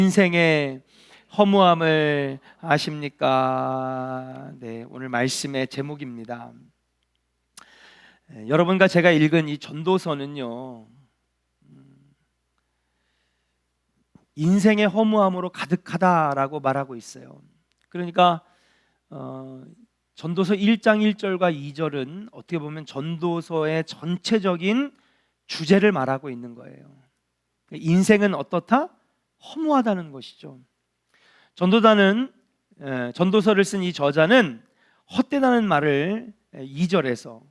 인생의 허무함을 아십니까? 네, 오늘 말씀의 제목입니다. 여러분과 제가 읽은 이 전도서는요, 인생의 허무함으로 가득하다라고 말하고 있어요. 그러니까 전도서 1장 1절과 2절은 어떻게 보면 전도서의 전체적인 주제를 말하고 있는 거예요. 인생은 어떻다? 허무하다는 것이죠. 전도서를 쓴 이 저자는 헛되다는 말을 2절에서,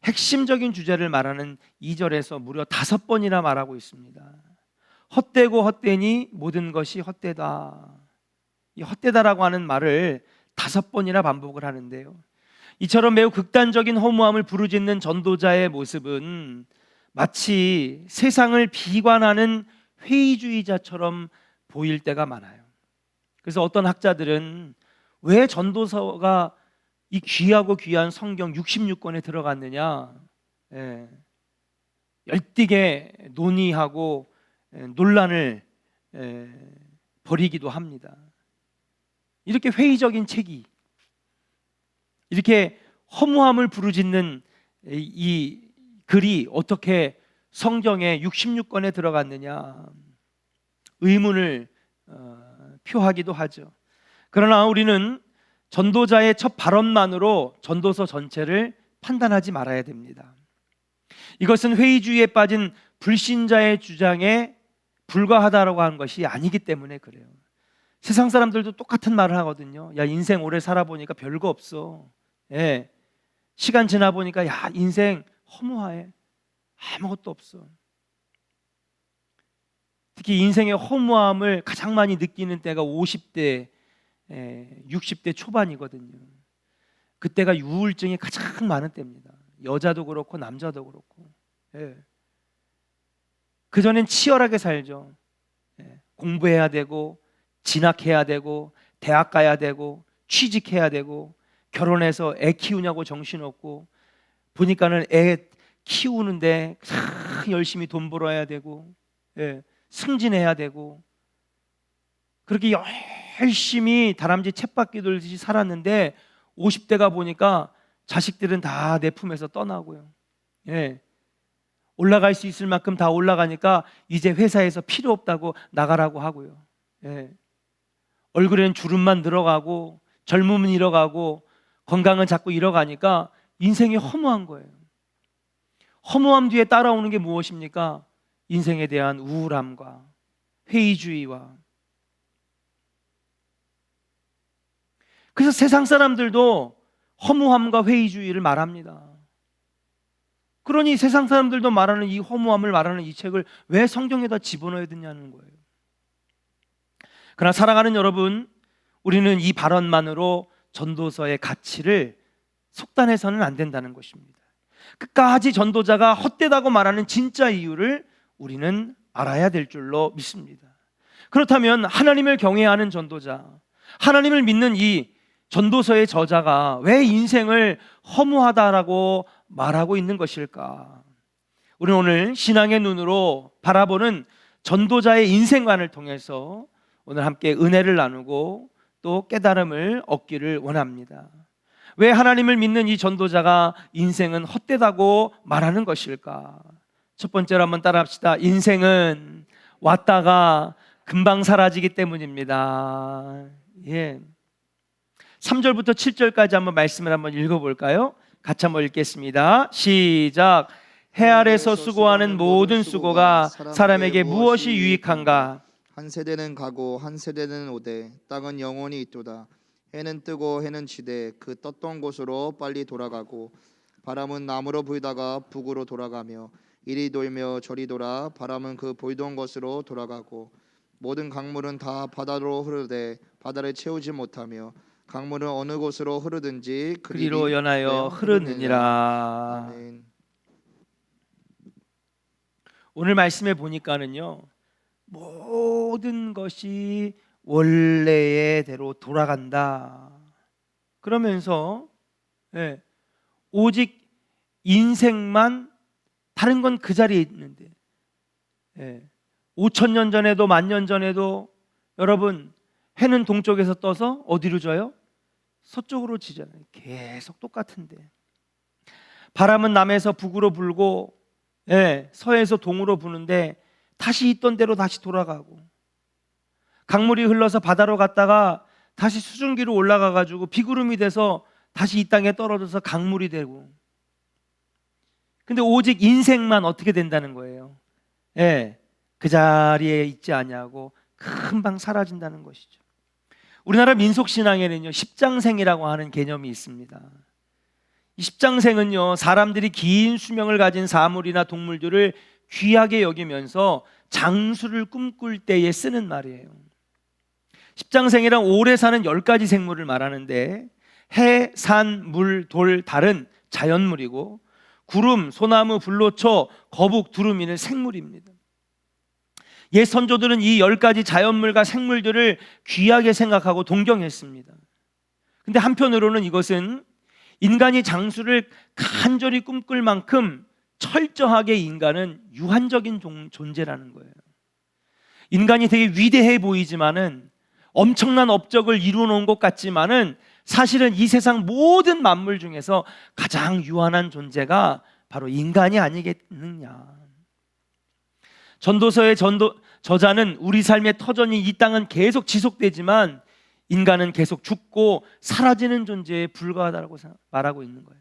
핵심적인 주제를 말하는 2절에서 무려 5번이나 말하고 있습니다. 헛되고 헛되니 모든 것이 헛되다. 이 헛되다라고 하는 말을 5번이나 반복을 하는데요, 이처럼 매우 극단적인 허무함을 부르짖는 전도자의 모습은 마치 세상을 비관하는 회의주의자처럼 보일 때가 많아요. 그래서 어떤 학자들은 왜 전도서가 이 귀하고 귀한 성경 66권에 들어갔느냐, 열띠게 논의하고 논란을 벌이기도 합니다. 이렇게 회의적인 책이, 이렇게 허무함을 부르짖는 이 글이 어떻게 성경에 66권에 들어갔느냐 의문을 표하기도 하죠. 그러나 우리는 전도자의 첫 발언만으로 전도서 전체를 판단하지 말아야 됩니다. 이것은 회의주의에 빠진 불신자의 주장에 불과하다라고 하는 것이 아니기 때문에 그래요. 세상 사람들도 똑같은 말을 하거든요. 야, 인생 오래 살아보니까 별거 없어. 시간 지나 보니까 야, 인생 허무해. 아무것도 없어. 특히 인생의 허무함을 가장 많이 느끼는 때가 50대, 60대 초반이거든요. 그때가 우울증이 가장 많은 때입니다. 여자도 그렇고 남자도 그렇고. 그전엔 치열하게 살죠. 공부해야 되고, 진학해야 되고, 대학 가야 되고, 취직해야 되고, 결혼해서 애 키우냐고 정신없고, 보니까는 애 키우는데 열심히 돈 벌어야 되고, 승진해야 되고, 그렇게 열심히 다람쥐 쳇바퀴 돌듯이 살았는데 50대가 보니까 자식들은 다 내 품에서 떠나고요. 올라갈 수 있을 만큼 다 올라가니까 이제 회사에서 필요 없다고 나가라고 하고요. 얼굴에는 주름만 늘어가고 젊음은 잃어가고 건강은 자꾸 잃어가니까 인생이 허무한 거예요. 허무함 뒤에 따라오는 게 무엇입니까? 인생에 대한 우울함과 회의주의와. 그래서 세상 사람들도 허무함과 회의주의를 말합니다. 그러니 세상 사람들도 말하는 이 허무함을 말하는 이 책을 왜 성경에다 집어넣어야 되냐는 거예요. 그러나 사랑하는 여러분, 우리는 이 발언만으로 전도서의 가치를 속단해서는 안 된다는 것입니다. 끝까지 전도자가 헛되다고 말하는 진짜 이유를 우리는 알아야 될 줄로 믿습니다. 그렇다면 하나님을 경외하는 전도자, 하나님을 믿는 이 전도서의 저자가 왜 인생을 허무하다라고 말하고 있는 것일까? 우리는 오늘 신앙의 눈으로 바라보는 전도자의 인생관을 통해서 오늘 함께 은혜를 나누고 또 깨달음을 얻기를 원합니다. 왜 하나님을 믿는 이 전도자가 인생은 헛되다고 말하는 것일까? 첫 번째로 한번 따라합시다. 인생은 왔다가 금방 사라지기 때문입니다. 3절부터 7절까지 한번 말씀을 한번 읽어볼까요? 같이 한번 읽겠습니다. 시작. 해 아래서 수고하는 모든 수고가 사람에게 무엇이 유익한가? 한 세대는 가고 한 세대는 오되 땅은 영원히 있도다. 해는 뜨고 해는 지되 그 떴던 곳으로 빨리 돌아가고 바람은 남으로 불다가 북으로 돌아가며 이리 돌며 저리 돌아 바람은 그 보이던 곳으로 돌아가고 모든 강물은 다 바다로 흐르되 바다를 채우지 못하며 강물은 어느 곳으로 흐르든지 그리로 연하여 흐르느니라. 아멘. 오늘 말씀에 보니까는요, 모든 것이 원래의 대로 돌아간다. 그러면서 오직 인생만, 다른 건 그 자리에 있는데 5,000년 전에도 10,000년 전에도 여러분, 해는 동쪽에서 떠서 어디로 져요? 서쪽으로 지잖아요. 계속 똑같은데. 바람은 남에서 북으로 불고 서에서 동으로 부는데 다시 있던 대로 다시 돌아가고, 강물이 흘러서 바다로 갔다가 다시 수증기로 올라가가지고 비구름이 돼서 다시 이 땅에 떨어져서 강물이 되고. 근데 오직 인생만 어떻게 된다는 거예요? 그 자리에 있지 아니하고 금방 사라진다는 것이죠. 우리나라 민속신앙에는요, 십장생이라고 하는 개념이 있습니다. 이 십장생은요, 사람들이 긴 수명을 가진 사물이나 동물들을 귀하게 여기면서 장수를 꿈꿀 때에 쓰는 말이에요. 십장생이란 오래 사는 10가지 생물을 말하는데, 해, 산, 물, 돌, 달은 자연물이고, 구름, 소나무, 불로초, 거북, 두루미는 생물입니다. 옛 선조들은 이 10가지 자연물과 생물들을 귀하게 생각하고 동경했습니다. 근데 한편으로는 이것은 인간이 장수를 간절히 꿈꿀 만큼 철저하게 인간은 유한적인 존재라는 거예요. 인간이 되게 위대해 보이지만은, 엄청난 업적을 이루어 놓은 것 같지만은, 사실은 이 세상 모든 만물 중에서 가장 유한한 존재가 바로 인간이 아니겠느냐. 전도서의 저자는 우리 삶의 터전이 이 땅은 계속 지속되지만 인간은 계속 죽고 사라지는 존재에 불과하다고 말하고 있는 거예요.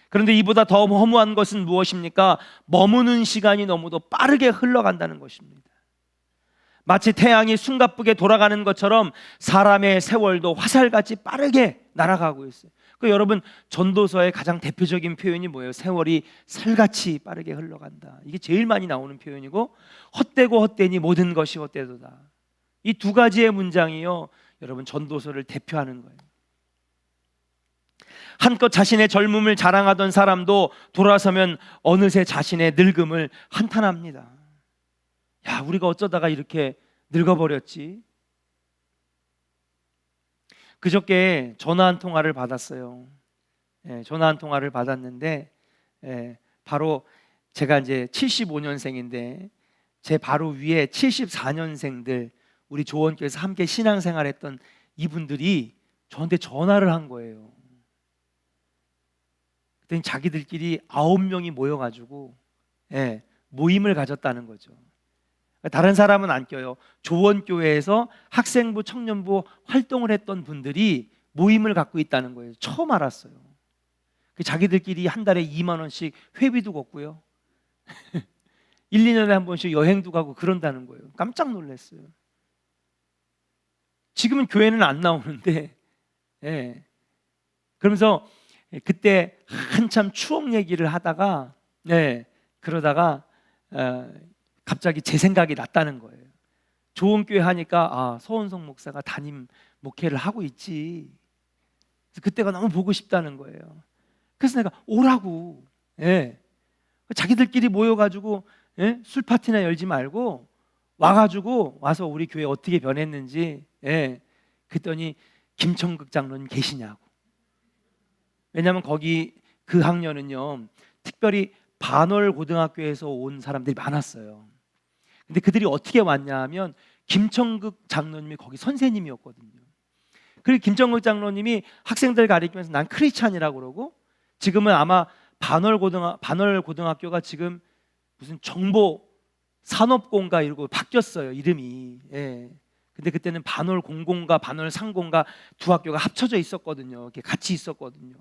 그런데 이보다 더 허무한 것은 무엇입니까? 머무는 시간이 너무도 빠르게 흘러간다는 것입니다. 마치 태양이 숨가쁘게 돌아가는 것처럼 사람의 세월도 화살같이 빠르게 날아가고 있어요. 여러분, 전도서의 가장 대표적인 표현이 뭐예요? 세월이 살같이 빠르게 흘러간다. 이게 제일 많이 나오는 표현이고, 헛되고 헛되니 모든 것이 헛되도다. 이 두 가지의 문장이요, 여러분, 전도서를 대표하는 거예요. 한껏 자신의 젊음을 자랑하던 사람도 돌아서면 어느새 자신의 늙음을 한탄합니다. 야, 우리가 어쩌다가 이렇게 늙어버렸지? 그저께 전화 한 통화를 받았어요. 전화 한 통화를 받았는데, 바로 제가 이제 75년생인데 제 바로 위에 74년생들, 우리 조원교회에서 함께 신앙생활했던 이분들이 저한테 전화를 한 거예요. 그랬더니 자기들끼리 9명이 모여가지고 모임을 가졌다는 거죠. 다른 사람은 안 껴요. 조원교회에서 학생부, 청년부 활동을 했던 분들이 모임을 갖고 있다는 거예요. 처음 알았어요. 자기들끼리 한 달에 2만 원씩 회비도 걷고요. 1, 2년에 한 번씩 여행도 가고 그런다는 거예요. 깜짝 놀랐어요. 지금은 교회는 안 나오는데, 그러면서 그때 한참 추억 얘기를 하다가, 그러다가 갑자기 제 생각이 났다는 거예요. 좋은 교회 하니까 서원성 목사가 담임 목회를 하고 있지. 그래서 그때가 너무 보고 싶다는 거예요. 그래서 내가 오라고. 자기들끼리 모여가지고 술 파티나 열지 말고 와서 우리 교회 어떻게 변했는지. 그랬더니 김청극 장로님 계시냐고. 왜냐하면 거기 그 학년은요, 특별히 반월 고등학교에서 온 사람들이 많았어요. 근데 그들이 어떻게 왔냐 하면 김청극 장로님이 거기 선생님이었거든요. 그리고 김청극 장로님이 학생들 가리키면서 난 크리스찬이라고 그러고, 지금은 아마 반월 고등학교가 지금 무슨 정보 산업공가 이러고 바뀌었어요, 이름이. 근데 그때는 반월 공공과 반월 상공가 두 학교가 합쳐져 있었거든요. 이렇게 같이 있었거든요.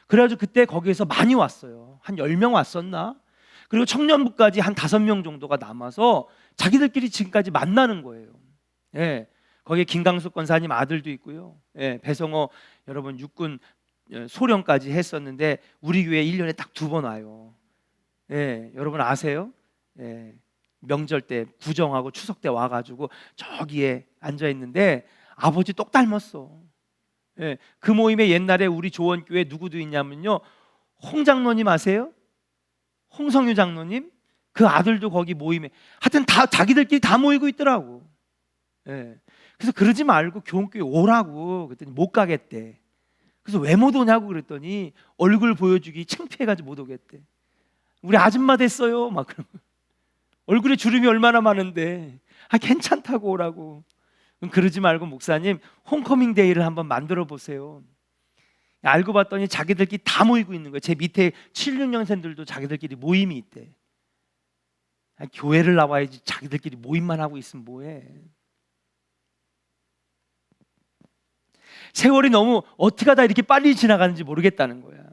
그래가지고 그때 거기에서 많이 왔어요. 한 10명 왔었나? 그리고 청년부까지 한 5명 정도가 남아서 자기들끼리 지금까지 만나는 거예요. 거기에 김강숙 권사님 아들도 있고요. 배성호 여러분 육군 소령까지 했었는데 우리 교회 1년에 딱 2번 와요. 여러분 아세요? 명절 때 구정하고 추석 때 와가지고 저기에 앉아 있는데 아버지 똑 닮았어. 그 모임에 옛날에 우리 조원교회 누구도 있냐면요, 홍 장로님 아세요? 홍성유 장로님, 그 아들도 거기 모임에, 하여튼 다 자기들끼리 다 모이고 있더라고. 그래서 그러지 말고 교원교회 오라고 그랬더니 못 가겠대. 그래서 왜 못 오냐고 그랬더니 얼굴 보여주기 창피해가지고 못 오겠대. 우리 아줌마 됐어요 막 그러고. 얼굴에 주름이 얼마나 많은데 괜찮다고 오라고. 그러지 말고 목사님 홈커밍 데이를 한번 만들어 보세요. 알고 봤더니 자기들끼리 다 모이고 있는 거예요. 제 밑에 76년생들도 자기들끼리 모임이 있대. 교회를 나와야지 자기들끼리 모임만 하고 있으면 뭐해. 세월이 너무 어떻게 하다 이렇게 빨리 지나가는지 모르겠다는 거야.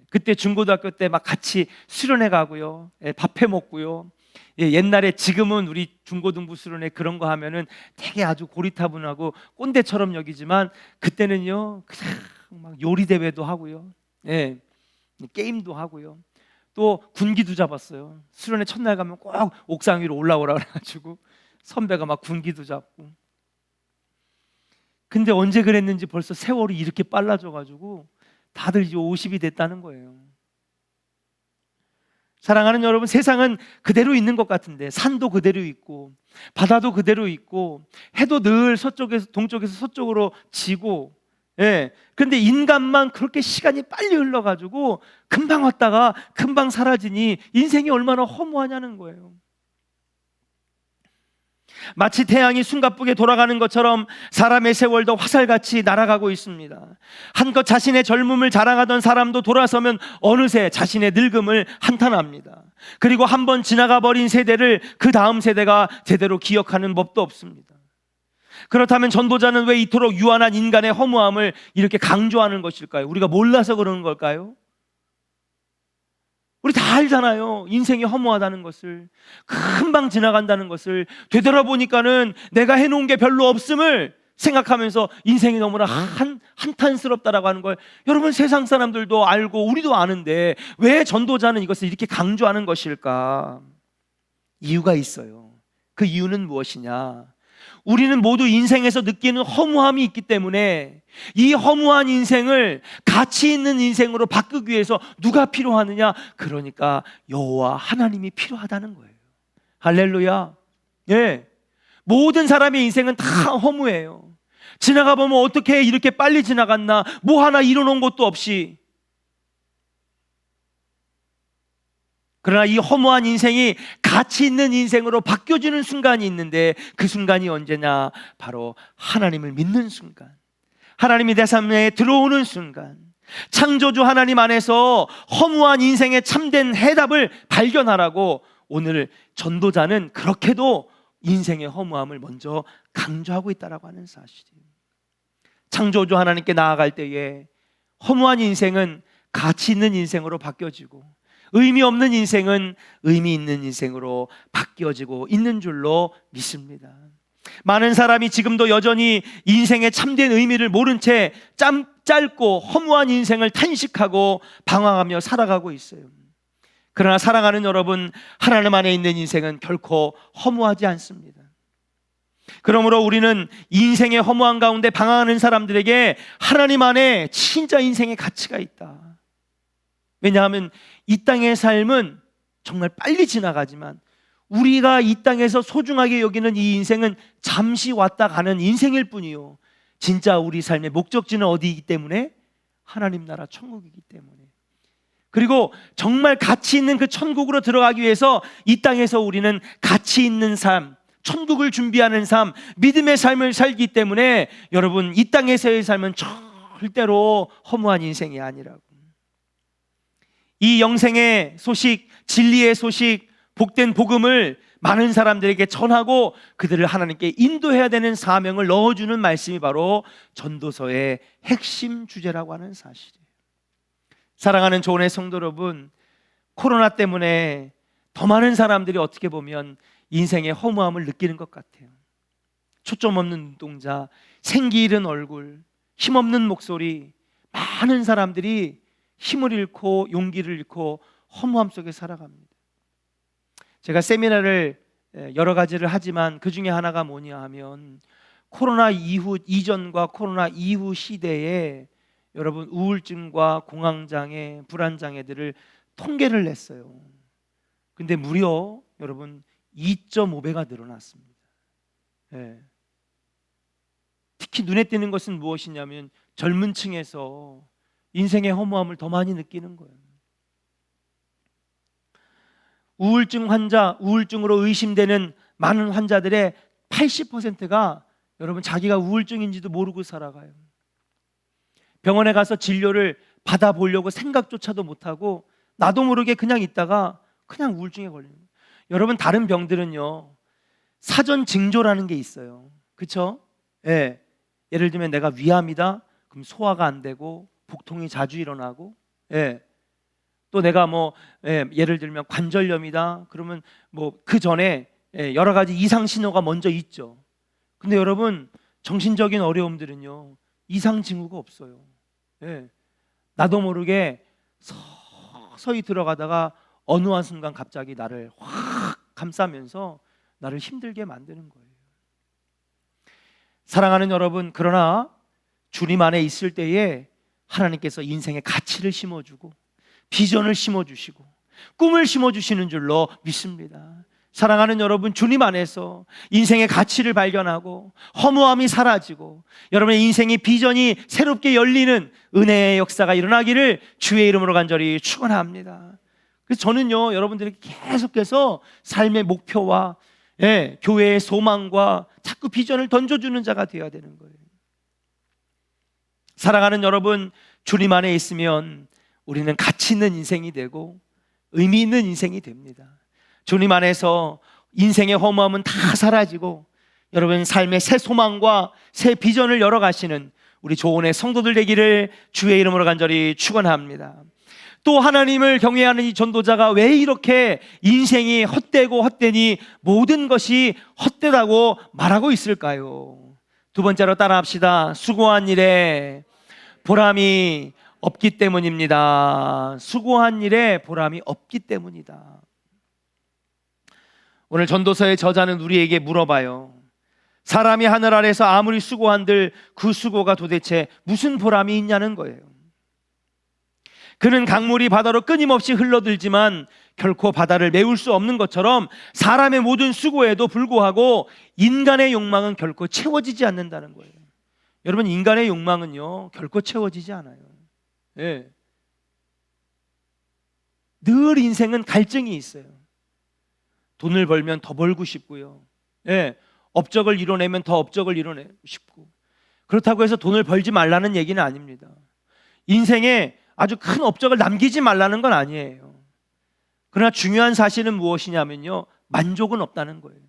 그때 중고등학교 때 막 같이 수련회 가고요, 밥해 먹고요. 옛날에, 지금은 우리 중고등부 수련회 그런 거 하면은 되게 아주 고리타분하고 꼰대처럼 여기지만 그때는요 그냥 막 요리 대회도 하고요, 게임도 하고요. 또 군기도 잡았어요. 수련회 첫날 가면 꼭 옥상 위로 올라오라 그래가지고 선배가 막 군기도 잡고. 근데 언제 그랬는지 벌써 세월이 이렇게 빨라져가지고 다들 이제 50이 됐다는 거예요. 사랑하는 여러분, 세상은 그대로 있는 것 같은데, 산도 그대로 있고 바다도 그대로 있고 해도 늘 서쪽에서 동쪽에서 서쪽으로 지고, 그런데 인간만 그렇게 시간이 빨리 흘러가지고 금방 왔다가 금방 사라지니 인생이 얼마나 허무하냐는 거예요. 마치 태양이 숨가쁘게 돌아가는 것처럼 사람의 세월도 화살같이 날아가고 있습니다. 한껏 자신의 젊음을 자랑하던 사람도 돌아서면 어느새 자신의 늙음을 한탄합니다. 그리고 한번 지나가 버린 세대를 그 다음 세대가 제대로 기억하는 법도 없습니다. 그렇다면 전도자는 왜 이토록 유한한 인간의 허무함을 이렇게 강조하는 것일까요? 우리가 몰라서 그러는 걸까요? 우리 다 알잖아요. 인생이 허무하다는 것을, 금방 지나간다는 것을. 되돌아보니까는 내가 해놓은 게 별로 없음을 생각하면서 인생이 너무나 한탄스럽다라고 하는 걸 여러분, 세상 사람들도 알고 우리도 아는데 왜 전도자는 이것을 이렇게 강조하는 것일까? 이유가 있어요. 그 이유는 무엇이냐? 우리는 모두 인생에서 느끼는 허무함이 있기 때문에 이 허무한 인생을 가치 있는 인생으로 바꾸기 위해서 누가 필요하느냐? 그러니까 여호와 하나님이 필요하다는 거예요. 할렐루야. 모든 사람의 인생은 다 허무해요. 지나가 보면 어떻게 이렇게 빨리 지나갔나? 뭐 하나 이뤄놓은 것도 없이. 그러나 이 허무한 인생이 가치 있는 인생으로 바뀌어지는 순간이 있는데, 그 순간이 언제냐? 바로 하나님을 믿는 순간, 하나님이 내 삶에 들어오는 순간, 창조주 하나님 안에서 허무한 인생의 참된 해답을 발견하라고 오늘 전도자는 그렇게도 인생의 허무함을 먼저 강조하고 있다라고 하는 사실이에요. 창조주 하나님께 나아갈 때에 허무한 인생은 가치 있는 인생으로 바뀌어지고, 의미 없는 인생은 의미 있는 인생으로 바뀌어지고 있는 줄로 믿습니다. 많은 사람이 지금도 여전히 인생의 참된 의미를 모른 채 짧고 허무한 인생을 탄식하고 방황하며 살아가고 있어요. 그러나 사랑하는 여러분, 하나님 안에 있는 인생은 결코 허무하지 않습니다. 그러므로 우리는 인생의 허무한 가운데 방황하는 사람들에게 하나님 안에 진짜 인생의 가치가 있다. 왜냐하면 이 땅의 삶은 정말 빨리 지나가지만 우리가 이 땅에서 소중하게 여기는 이 인생은 잠시 왔다 가는 인생일 뿐이요, 진짜 우리 삶의 목적지는 어디이기 때문에? 하나님 나라 천국이기 때문에. 그리고 정말 가치 있는 그 천국으로 들어가기 위해서 이 땅에서 우리는 가치 있는 삶, 천국을 준비하는 삶, 믿음의 삶을 살기 때문에 여러분, 이 땅에서의 삶은 절대로 허무한 인생이 아니라고. 이 영생의 소식, 진리의 소식, 복된 복음을 많은 사람들에게 전하고 그들을 하나님께 인도해야 되는 사명을 넣어주는 말씀이 바로 전도서의 핵심 주제라고 하는 사실이에요. 사랑하는 조은의 성도 여러분, 코로나 때문에 더 많은 사람들이 어떻게 보면 인생의 허무함을 느끼는 것 같아요. 초점 없는 눈동자, 생기 잃은 얼굴, 힘없는 목소리, 많은 사람들이 힘을 잃고 용기를 잃고 허무함 속에 살아갑니다. 제가 세미나를 여러 가지를 하지만 그 중에 하나가 뭐냐 하면, 코로나 이후, 이전과 코로나 이후 시대에 여러분 우울증과 공황장애, 불안장애들을 통계를 냈어요. 근데 무려 여러분 2.5배가 늘어났습니다. 특히 눈에 띄는 것은 무엇이냐면 젊은 층에서 인생의 허무함을 더 많이 느끼는 거예요. 우울증 환자, 우울증으로 의심되는 많은 환자들의 80%가 여러분 자기가 우울증인지도 모르고 살아가요. 병원에 가서 진료를 받아보려고 생각조차도 못하고 나도 모르게 그냥 있다가 그냥 우울증에 걸리는 거예요. 여러분 다른 병들은요 사전 징조라는 게 있어요. 그렇죠? 예. 예를 들면 내가 위암이다. 그럼 소화가 안 되고 복통이 자주 일어나고, 예. 또 내가 예를 들면 관절염이다. 그러면 그 전에 여러 가지 이상 신호가 먼저 있죠. 근데 여러분 정신적인 어려움들은요 이상 징후가 없어요. 예. 나도 모르게 서서히 들어가다가 어느 한 순간 갑자기 나를 확 감싸면서 나를 힘들게 만드는 거예요. 사랑하는 여러분, 그러나 주님 안에 있을 때에 하나님께서 인생의 가치를 심어주고 비전을 심어주시고 꿈을 심어주시는 줄로 믿습니다. 사랑하는 여러분, 주님 안에서 인생의 가치를 발견하고 허무함이 사라지고 여러분의 인생의 비전이 새롭게 열리는 은혜의 역사가 일어나기를 주의 이름으로 간절히 축원합니다. 그래서 저는요 여러분들에게 계속해서 삶의 목표와 교회의 소망과 자꾸 비전을 던져주는 자가 되어야 되는 거예요. 사랑하는 여러분, 주님 안에 있으면 우리는 가치 있는 인생이 되고 의미 있는 인생이 됩니다. 주님 안에서 인생의 허무함은 다 사라지고 여러분 삶의 새 소망과 새 비전을 열어가시는 우리 조언의 성도들 되기를 주의 이름으로 간절히 축원합니다. 또 하나님을 경외하는 이 전도자가 왜 이렇게 인생이 헛되고 헛되니 모든 것이 헛되다고 말하고 있을까요? 두 번째로 따라합시다. 수고한 일에 보람이 없기 때문입니다. 수고한 일에 보람이 없기 때문이다. 오늘 전도서의 저자는 우리에게 물어봐요. 사람이 하늘 아래서 아무리 수고한들 그 수고가 도대체 무슨 보람이 있냐는 거예요. 그는 강물이 바다로 끊임없이 흘러들지만 결코 바다를 메울 수 없는 것처럼 사람의 모든 수고에도 불구하고 인간의 욕망은 결코 채워지지 않는다는 거예요. 여러분, 인간의 욕망은요 결코 채워지지 않아요. 예. 늘 인생은 갈증이 있어요. 돈을 벌면 더 벌고 싶고요. 예. 업적을 이뤄내면 더 업적을 이뤄내고 싶고. 그렇다고 해서 돈을 벌지 말라는 얘기는 아닙니다. 인생에 아주 큰 업적을 남기지 말라는 건 아니에요. 그러나 중요한 사실은 무엇이냐면요, 만족은 없다는 거예요.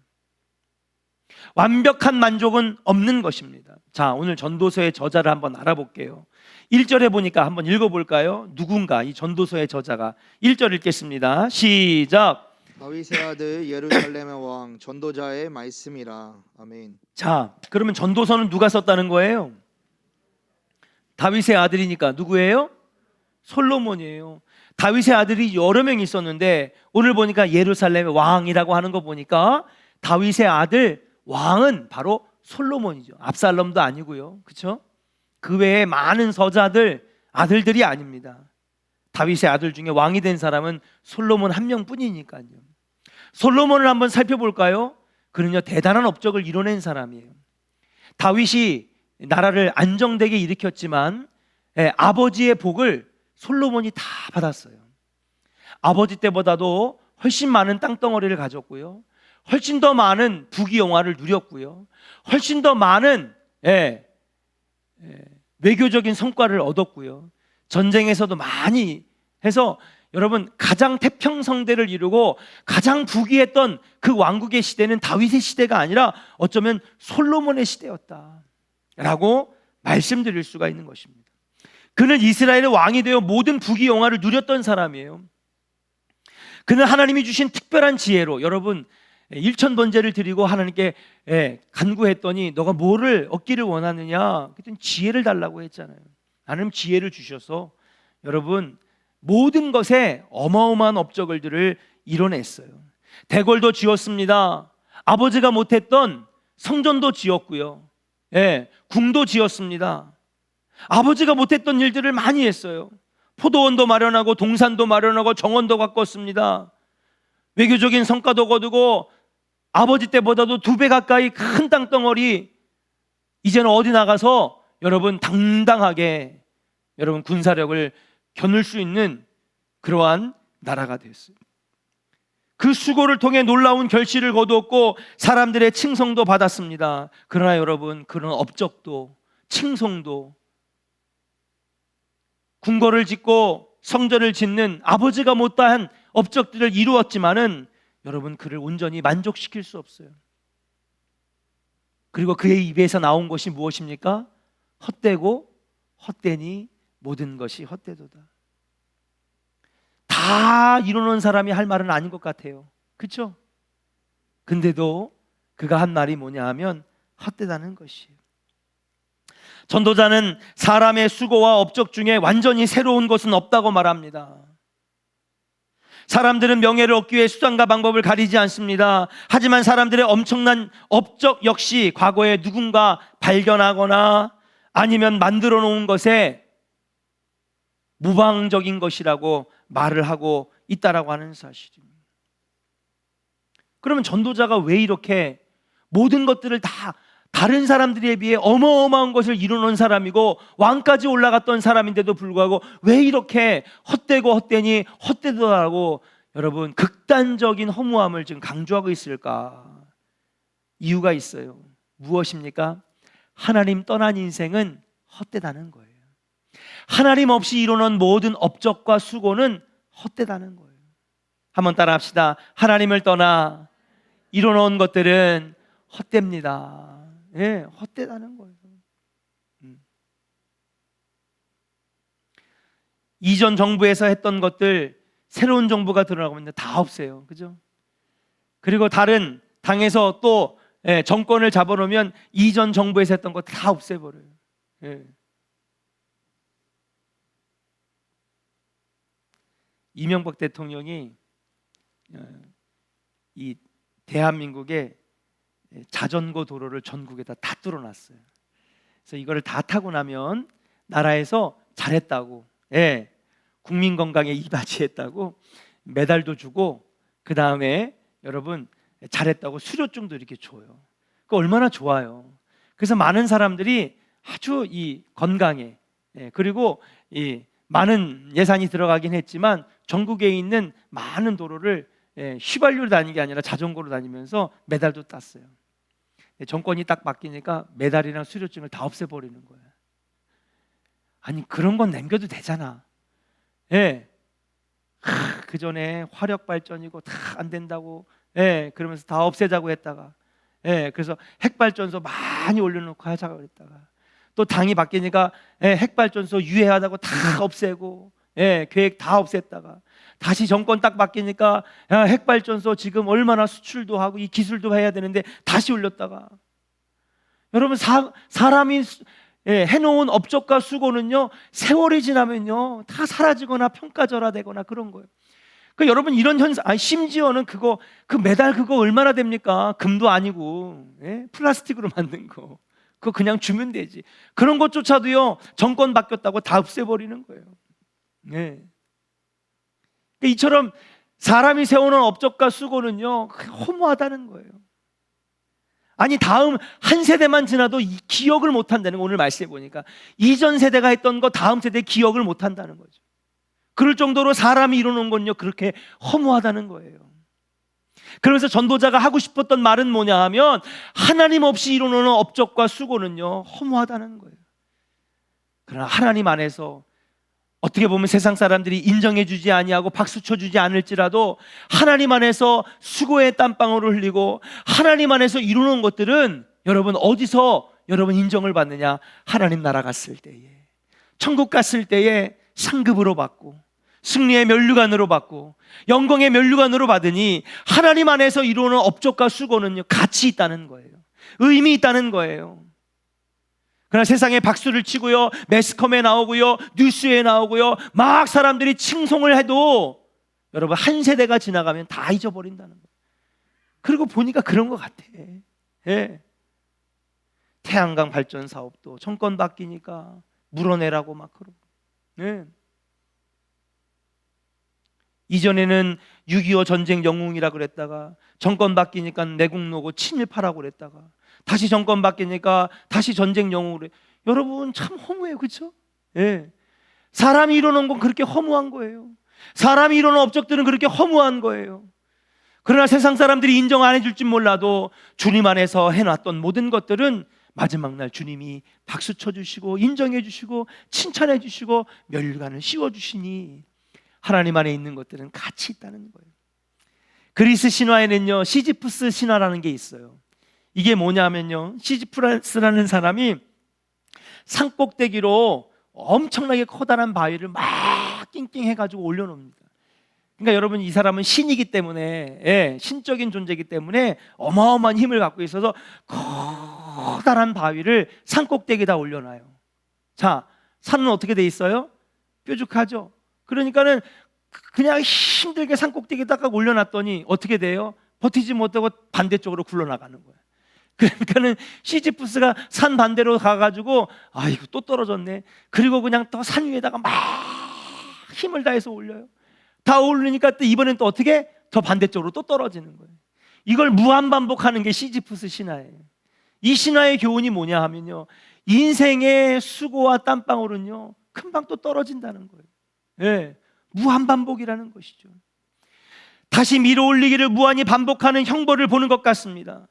완벽한 만족은 없는 것입니다. 자, 오늘 전도서의 저자를 한번 알아볼게요. 1절에 보니까 한번 읽어볼까요? 누군가 이 전도서의 저자가 1절 읽겠습니다. 시작. 다윗의 아들 예루살렘의 왕 전도자의 말씀이라. 아멘. 자, 그러면 전도서는 누가 썼다는 거예요? 다윗의 아들이니까 누구예요? 솔로몬이에요. 다윗의 아들이 여러 명 있었는데 오늘 보니까 예루살렘의 왕이라고 하는 거 보니까 다윗의 아들 왕은 바로 솔로몬이죠. 압살롬도 아니고요. 그렇죠? 그 외에 많은 서자들 아들들이 아닙니다. 다윗의 아들 중에 왕이 된 사람은 솔로몬 한 명뿐이니까요. 솔로몬을 한번 살펴볼까요? 그는요 대단한 업적을 이뤄낸 사람이에요. 다윗이 나라를 안정되게 일으켰지만 아버지의 복을 솔로몬이 다 받았어요. 아버지 때보다도 훨씬 많은 땅덩어리를 가졌고요, 훨씬 더 많은 부귀영화를 누렸고요, 훨씬 더 많은 외교적인 성과를 얻었고요, 전쟁에서도 많이 해서 여러분 가장 태평성대를 이루고 가장 부귀했던 그 왕국의 시대는 다윗의 시대가 아니라 어쩌면 솔로몬의 시대였다라고 말씀드릴 수가 있는 것입니다. 그는 이스라엘의 왕이 되어 모든 부귀영화를 누렸던 사람이에요. 그는 하나님이 주신 특별한 지혜로, 여러분 1,000번제를 드리고 하나님께 간구했더니 너가 뭐를 얻기를 원하느냐 그랬더니 지혜를 달라고 했잖아요. 하나님 지혜를 주셔서 여러분 모든 것에 어마어마한 업적들을 이뤄냈어요. 대궐도 지었습니다. 아버지가 못했던 성전도 지었고요, 궁도 지었습니다. 아버지가 못했던 일들을 많이 했어요. 포도원도 마련하고 동산도 마련하고 정원도 가꿨습니다. 외교적인 성과도 거두고 아버지 때보다도 2배 가까이 큰 땅덩어리, 이제는 어디 나가서 여러분 당당하게 여러분 군사력을 겨눌 수 있는 그러한 나라가 됐어요. 그 수고를 통해 놀라운 결실을 거두었고 사람들의 칭송도 받았습니다. 그러나 여러분, 그런 업적도 칭송도 궁궐을 짓고 성전을 짓는 아버지가 못다한 업적들을 이루었지만은 여러분, 그를 온전히 만족시킬 수 없어요. 그리고 그의 입에서 나온 것이 무엇입니까? 헛되고 헛되니 모든 것이 헛되도다. 다 이루는 사람이 할 말은 아닌 것 같아요. 그렇죠? 근데도 그가 한 말이 뭐냐 하면 헛되다는 것이에요. 전도자는 사람의 수고와 업적 중에 완전히 새로운 것은 없다고 말합니다. 사람들은 명예를 얻기 위해 수단과 방법을 가리지 않습니다. 하지만 사람들의 엄청난 업적 역시 과거에 누군가 발견하거나 아니면 만들어 놓은 것에 무방적인 것이라고 말을 하고 있다라고 하는 사실입니다. 그러면 전도자가 왜 이렇게 모든 것들을 다 다른 사람들에 비해 어마어마한 것을 이루는 사람이고 왕까지 올라갔던 사람인데도 불구하고 왜 이렇게 헛되고 헛되니 헛되더라고 여러분 극단적인 허무함을 지금 강조하고 있을까? 이유가 있어요. 무엇입니까? 하나님 떠난 인생은 헛되다는 거예요. 하나님 없이 이루는 모든 업적과 수고는 헛되다는 거예요. 한번 따라 합시다. 하나님을 떠나 이루는 것들은 헛됩니다. 예, 헛되다는 거예요. 이전 정부에서 했던 것들 새로운 정부가 들어가고 있는데 다 없애요. 그죠? 그리고 다른 당에서 또 정권을 잡아놓으면 이전 정부에서 했던 것 다 없애버려요. 예. 이명박 대통령이 이 대한민국의 자전거 도로를 전국에다 다 뚫어놨어요. 그래서 이거를 다 타고 나면 나라에서 잘했다고, 국민 건강에 이바지했다고 메달도 주고 그 다음에 여러분 잘했다고 수료증도 이렇게 줘요. 그 얼마나 좋아요. 그래서 많은 사람들이 아주 이 건강에 그리고 이 많은 예산이 들어가긴 했지만 전국에 있는 많은 도로를 휘발유로 다니는 게 아니라 자전거로 다니면서 메달도 땄어요. 정권이 딱 바뀌니까 메달이랑 수료증을 다 없애버리는 거예요. 아니 그런 건 남겨도 되잖아. 그 전에 화력 발전이고 다 안 된다고 그러면서 다 없애자고 했다가 그래서 핵발전소 많이 올려놓고 하자고 그랬다가 또 당이 바뀌니까 핵발전소 유해하다고 다 없애고 계획 다 없앴다가 다시 정권 딱 바뀌니까 핵발전소 지금 얼마나 수출도 하고 이 기술도 해야 되는데 다시 올렸다가 여러분 사람이 해놓은 업적과 수고는요 세월이 지나면요 다 사라지거나 평가절하되거나 그런 거예요. 그 여러분 이런 현상 심지어는 그 메달 그거 얼마나 됩니까? 금도 아니고 플라스틱으로 만든 거 그거 그냥 주면 되지. 그런 것조차도요 정권 바뀌었다고 다 없애버리는 거예요. 이처럼 사람이 세우는 업적과 수고는요 허무하다는 거예요. 아니 다음 한 세대만 지나도 기억을 못한다는 거 오늘 말씀해 보니까 이전 세대가 했던 거 다음 세대 기억을 못한다는 거죠. 그럴 정도로 사람이 이루는 건요 그렇게 허무하다는 거예요. 그러면서 전도자가 하고 싶었던 말은 뭐냐 하면 하나님 없이 이루는 업적과 수고는요 허무하다는 거예요. 그러나 하나님 안에서 어떻게 보면 세상 사람들이 인정해주지 아니하고 박수 쳐주지 않을지라도 하나님 안에서 수고의 땀방울을 흘리고 하나님 안에서 이루는 것들은 여러분 어디서 여러분 인정을 받느냐? 하나님 나라 갔을 때에 천국 갔을 때에 상급으로 받고 승리의 면류관으로 받고 영광의 면류관으로 받으니 하나님 안에서 이루는 업적과 수고는요 가치 있다는 거예요. 의미 있다는 거예요. 그러나 세상에 박수를 치고요 매스컴에 나오고요 뉴스에 나오고요 막 사람들이 칭송을 해도 여러분 한 세대가 지나가면 다 잊어버린다는 거예요. 그리고 보니까 그런 것 같아. 태양광 발전 사업도 정권 바뀌니까 물어내라고 막 그러고 이전에는 6.25 전쟁 영웅이라 그랬다가 정권 바뀌니까 내국노고 친일파라고 그랬다가 다시 정권 바뀌니까 다시 전쟁 영웅으로 여러분 참 허무해요. 그렇죠? 사람이 이루는 건 그렇게 허무한 거예요. 사람이 이루는 업적들은 그렇게 허무한 거예요. 그러나 세상 사람들이 인정 안 해줄지 몰라도 주님 안에서 해놨던 모든 것들은 마지막 날 주님이 박수 쳐주시고 인정해 주시고 칭찬해 주시고 멸관을 씌워주시니 하나님 안에 있는 것들은 가치 있다는 거예요. 그리스 신화에는요, 시지프스 신화라는 게 있어요. 이게 뭐냐면요, 시지프스라는 사람이 산꼭대기로 엄청나게 커다란 바위를 막 낑낑해가지고 올려놓습니다. 그러니까 여러분, 이 사람은 신이기 때문에, 신적인 존재이기 때문에 어마어마한 힘을 갖고 있어서 커다란 바위를 산꼭대기에다 올려놔요. 자, 산은 어떻게 돼 있어요? 뾰족하죠. 그러니까는 그냥 힘들게 산꼭대기에다가 올려놨더니 어떻게 돼요? 버티지 못하고 반대쪽으로 굴러나가는 거예요. 그러니까는 시지프스가 산 반대로 가가지고 이거 또 떨어졌네. 그리고 그냥 또 산 위에다가 막 힘을 다해서 올려요. 다 올리니까 또 이번엔 또 어떻게? 더 반대쪽으로 또 떨어지는 거예요. 이걸 무한 반복하는 게 시지프스 신화예요. 이 신화의 교훈이 뭐냐 하면요, 인생의 수고와 땀방울은요 금방 또 떨어진다는 거예요. 무한 반복이라는 것이죠. 다시 밀어 올리기를 무한히 반복하는 형벌을 보는 것 같습니다.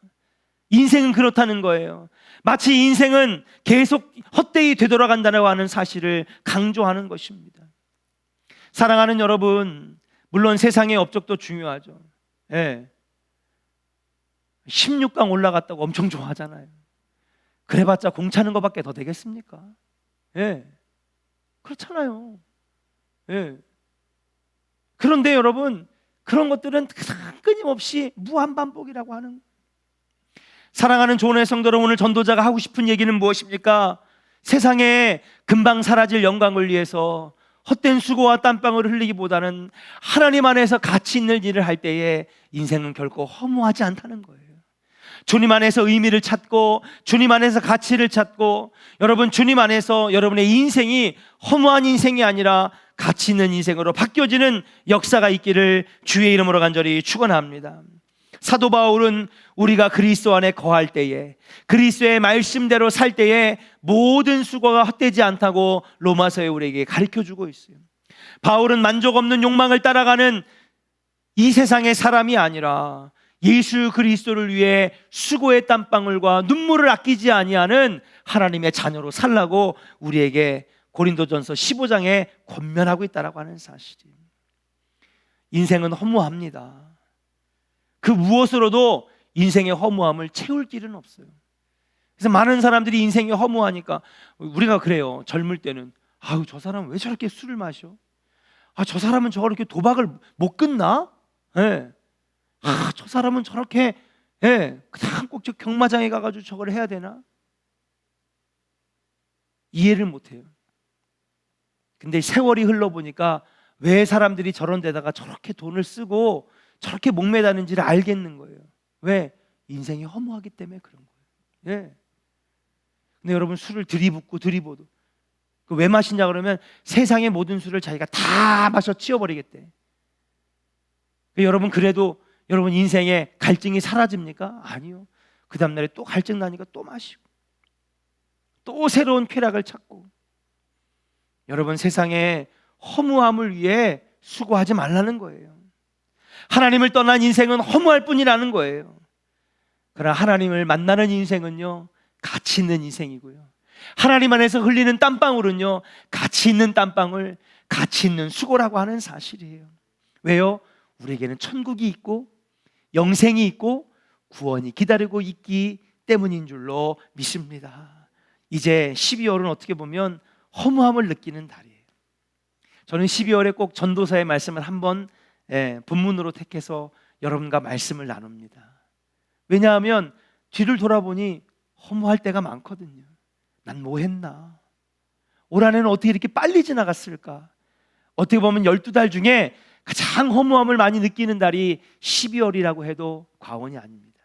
인생은 그렇다는 거예요. 마치 인생은 계속 헛되이 되돌아간다고 하는 사실을 강조하는 것입니다. 사랑하는 여러분, 물론 세상의 업적도 중요하죠. 16강 올라갔다고 엄청 좋아하잖아요. 그래봤자 공 차는 것밖에 더 되겠습니까? 그렇잖아요. 그런데 여러분, 그런 것들은 끊임없이 무한반복이라고 하는 거예요. 사랑하는 조은의 성도 여러분, 오늘 전도자가 하고 싶은 얘기는 무엇입니까? 세상에 금방 사라질 영광을 위해서 헛된 수고와 땀방울을 흘리기보다는 하나님 안에서 가치 있는 일을 할 때에 인생은 결코 허무하지 않다는 거예요. 주님 안에서 의미를 찾고 주님 안에서 가치를 찾고, 여러분, 주님 안에서 여러분의 인생이 허무한 인생이 아니라 가치 있는 인생으로 바뀌어지는 역사가 있기를 주의 이름으로 간절히 축원합니다. 사도 바울은 우리가 그리스도 안에 거할 때에, 그리스도의 말씀대로 살 때에 모든 수고가 헛되지 않다고 로마서에 우리에게 가르쳐주고 있어요. 바울은 만족 없는 욕망을 따라가는 이 세상의 사람이 아니라 예수 그리스도를 위해 수고의 땀방울과 눈물을 아끼지 아니하는 하나님의 자녀로 살라고 우리에게 고린도전서 15장에 권면하고 있다라고 하는 사실이에요. 인생은 허무합니다. 그 무엇으로도 인생의 허무함을 채울 길은 없어요. 그래서 많은 사람들이 인생이 허무하니까, 우리가 그래요. 젊을 때는 저 사람은 왜 저렇게 술을 마셔? 저 사람은 저렇게 도박을 못 끊나? 저 사람은 저렇게 그냥 꼭 저 경마장에 가가지고 저걸 해야 되나? 이해를 못해요. 근데 세월이 흘러보니까 왜 사람들이 저런 데다가 저렇게 돈을 쓰고 저렇게 목매다는지를 알겠는 거예요. 왜? 인생이 허무하기 때문에 그런 거예요. 근데 여러분, 술을 들이붓고 들이부어도 왜 마시냐 그러면 세상의 모든 술을 자기가 다 마셔 치워버리겠대. 여러분, 그래도 여러분 인생에 갈증이 사라집니까? 아니요. 그 다음날에 또 갈증 나니까 또 마시고 또 새로운 쾌락을 찾고. 여러분, 세상에 허무함을 위해 수고하지 말라는 거예요. 하나님을 떠난 인생은 허무할 뿐이라는 거예요. 그러나 하나님을 만나는 인생은요, 가치 있는 인생이고요, 하나님 안에서 흘리는 땀방울은요, 가치 있는 땀방울, 가치 있는 수고라고 하는 사실이에요. 왜요? 우리에게는 천국이 있고 영생이 있고 구원이 기다리고 있기 때문인 줄로 믿습니다. 이제 12월은 어떻게 보면 허무함을 느끼는 달이에요. 저는 12월에 꼭 전도서의 말씀을 한번 본문으로 택해서 여러분과 말씀을 나눕니다. 왜냐하면 뒤를 돌아보니 허무할 때가 많거든요. 난 뭐 했나? 올 한해는 어떻게 이렇게 빨리 지나갔을까? 어떻게 보면 12달 중에 가장 허무함을 많이 느끼는 달이 12월이라고 해도 과언이 아닙니다.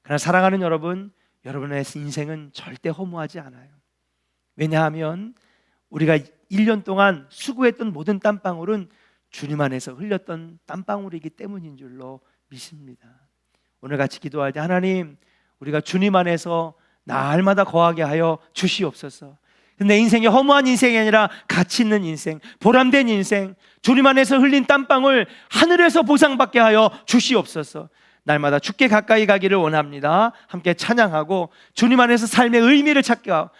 그러나 사랑하는 여러분, 여러분의 인생은 절대 허무하지 않아요. 왜냐하면 우리가 1년 동안 수고했던 모든 땀방울은 주님 안에서 흘렸던 땀방울이기 때문인 줄로 믿습니다. 오늘 같이 기도할 때, 하나님, 우리가 주님 안에서 날마다 거하게 하여 주시옵소서. 내 인생이 허무한 인생이 아니라 가치 있는 인생, 보람된 인생, 주님 안에서 흘린 땀방울 하늘에서 보상받게 하여 주시옵소서. 날마다 주께 가까이 가기를 원합니다. 함께 찬양하고 주님 안에서 삶의 의미를 찾게 하고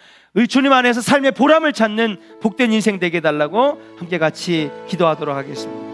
주님 안에서 삶의 보람을 찾는 복된 인생 되게 해달라고 함께 같이 기도하도록 하겠습니다.